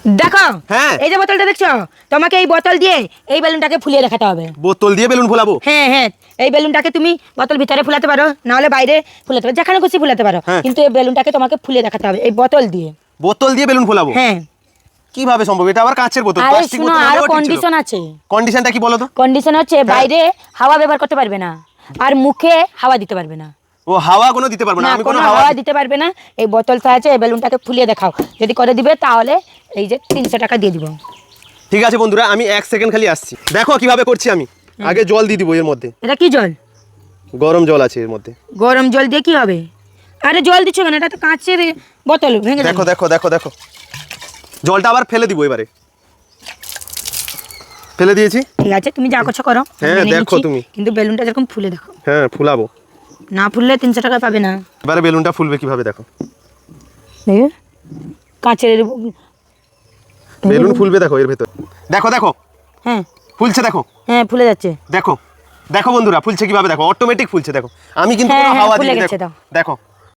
দেখো হ্যাঁ এই যে বোতলটা দেখছো, তোমাকে এই বোতল দিয়ে এই বেলুনটাকে ফুলিয়ে দেখাতে হবে। বোতল দিয়ে বেলুন ফোলাবো? হ্যাঁ হ্যাঁ, এই বেলুনটাকে তুমি বোতল ভিতরে ফুলাতে পারো, না হলে বাইরে ফুলাতে পারো, যেখানে খুশি ফুলাতে পারো, হ্যাঁ। কিন্তু এই বেলুনটাকে তোমাকে ফুলিয়ে দেখাতে হবে এই বোতল দিয়ে। বোতল দিয়ে বেলুন ফোলাবো? হ্যাঁ। কিভাবে সম্ভব? এটা আবার কাঁচের বোতল, আরে প্লাস্টিক শুনো, বোতল আরো হলেও ঠিক ছিল। কন্ডিশন আছে। কন্ডিশনটা কি বলো তো? কন্ডিশন হচ্ছে বাইরে হাওয়া ব্যবহার করতে পারবে না, আর মুখে হাওয়া দিতে পারবে না। ও হাওয়া কোনো দিতে পারবো না? না, আমি কোনো কোনো হাওয়া দিতে পারবে না। এই বোতলটা আছে, এই বেলুনটাকে ফুলিয়ে দেখাও, যদি করে দিবে তাহলে এই যে 300 টাকা দিয়ে দিব। ঠিক আছে বন্ধুরা, আমি 1 সেকেন্ড খালি আসছি। দেখো কিভাবে করছি আমি। আগে জল দিয়ে দিব এর মধ্যে। এটা কি জল? গরম জল আছে এর মধ্যে। গরম জল দিয়ে কি হবে? আরে জল দিচ্ছ কেন? এটা তো কাঁচের বোতল, ভেঙে যাবে। দেখো দেখো দেখো দেখো, জলটা আবার ফেলে দিব এবারে। ফেলে দিয়েছি। ঠিক আছে, তুমি যা করছো করো। হ্যাঁ, মেনে দেখো নিচ্ছি, তুমি। কিন্তু বেলুনটা যেরকম ফুলে দেখো। হ্যাঁ ফুলাবো। না ফুললে 300 টাকা পাবে না। এবারে বেলুনটা ফুলবে কিভাবে দেখো। দেখো, কাঁচের বেলুন ফুলবে দেখো এর ভেতর। দেখো দেখো হ্যাঁ ফুলছে দেখো। হ্যাঁ, ফুলে যাচ্ছে। দেখো দেখো বন্ধুরা ফুলছে কিভাবে দেখো, অটোমেটিক ফুলছে দেখো। আমি কিন্তু হ্যাঁ, কোনো হ্যাঁ, হাওয়া ফুলে দিইনি। গেছে দেখো দাও। দেখো